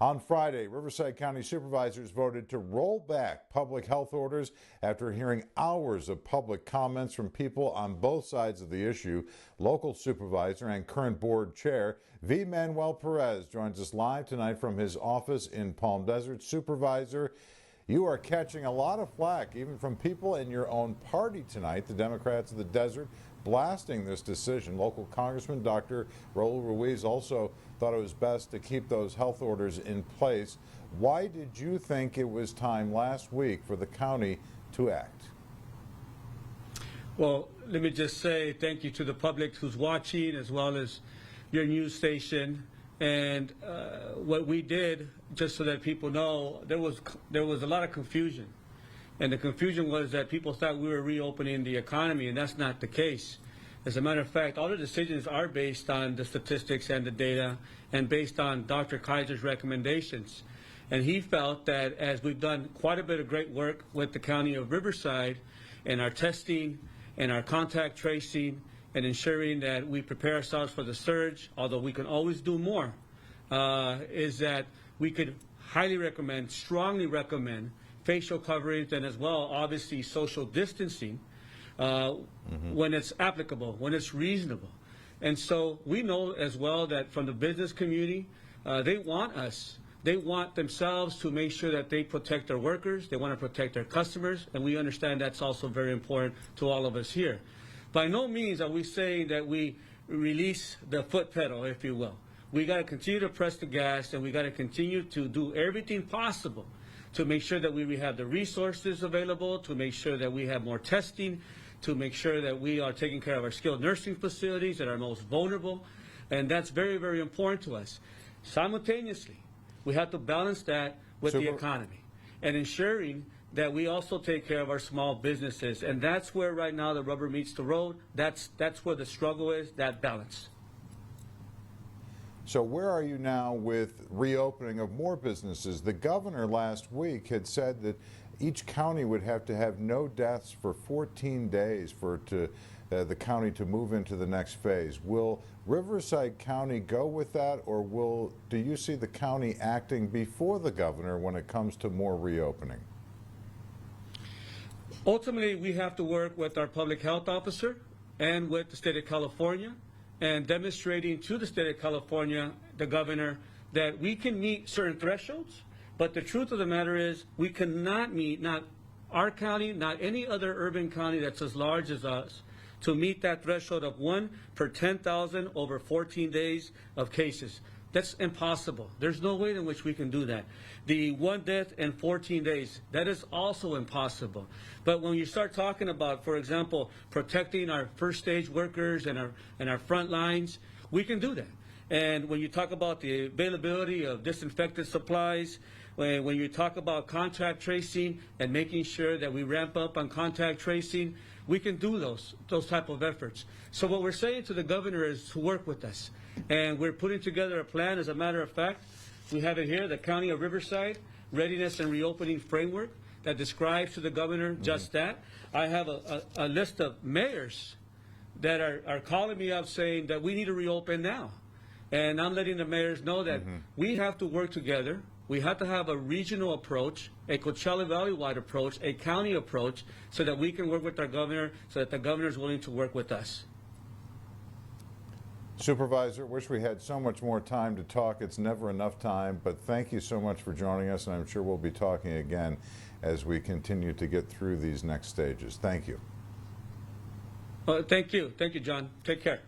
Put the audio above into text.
On Friday, Riverside County supervisors voted to roll back public health orders after hearing hours of public comments from people on both sides of the issue. Local supervisor and current board chair V. Manuel Perez joins us live tonight from his office in Palm Desert. Supervisor, you are catching a lot of flack, even from people in your own party tonight, the Democrats of the Desert, blasting this decision. Local Congressman Dr. Raul Ruiz also thought it was best to keep those health orders in place. Why did you think it was time last week for the county to act? Well, let me just say thank you to the public who's watching, as well as your news station. And what we did, just so that people know, there was a lot of confusion. And the confusion was that people thought we were reopening the economy, and that's not the case. As a matter of fact, all the decisions are based on the statistics and the data and based on Dr. Kaiser's recommendations. And he felt that as we've done quite a bit of great work with the County of Riverside in our testing and our contact tracing and ensuring that we prepare ourselves for the surge, although we can always do more, is that we could highly recommend, strongly recommend facial coverings and as well, obviously, social distancing when it's applicable, when it's reasonable. And so we know as well that from the business community, they want us. They want themselves to make sure that they protect their workers. They want to protect their customers. And we understand that's also very important to all of us here. By no means are we saying that we release the foot pedal, if you will. We got to continue to press the gas, and we got to continue to do everything possible to make sure that we have the resources available, to make sure that we have more testing, to make sure that we are taking care of our skilled nursing facilities that are most vulnerable. And that's very, very important to us. Simultaneously, we have to balance that with the economy and ensuring that we also take care of our small businesses. And that's where right now the rubber meets the road. That's where the struggle is, that balance. So where are you now with reopening of more businesses? The governor last week had said that each county would have to have no deaths for 14 days for the county to move into the next phase. Will Riverside County go with that, or do you see the county acting before the governor when it comes to more reopening? Ultimately, we have to work with our public health officer and with the state of California, and demonstrating to the state of California, the governor, that we can meet certain thresholds, but the truth of the matter is we cannot meet, not our county, not any other urban county that's as large as us, to meet that threshold of 1 per 10,000 over 14 days of cases. That's impossible. There's no way in which we can do that. The 1 death in 14 days, that is also impossible. But when you start talking about, for example, protecting our first stage workers and our front lines, we can do that. And when you talk about the availability of disinfectant supplies, when you talk about contact tracing and making sure that we ramp up on contact tracing, we can do those type of efforts. So what we're saying to the governor is to work with us. And we're putting together a plan. As a matter of fact, we have it here, the County of Riverside Readiness and Reopening Framework, that describes to the governor just that. I have a list of mayors that are calling me up saying that we need to reopen now. And I'm letting the mayors know that we have to work together. We have to have a regional approach, a Coachella Valley-wide approach, a county approach, so that we can work with our governor, so that the governor is willing to work with us. Supervisor, wish we had so much more time to talk. It's never enough time, but thank you so much for joining us, and I'm sure we'll be talking again as we continue to get through these next stages. Thank you. Thank you. Thank you, John. Take care.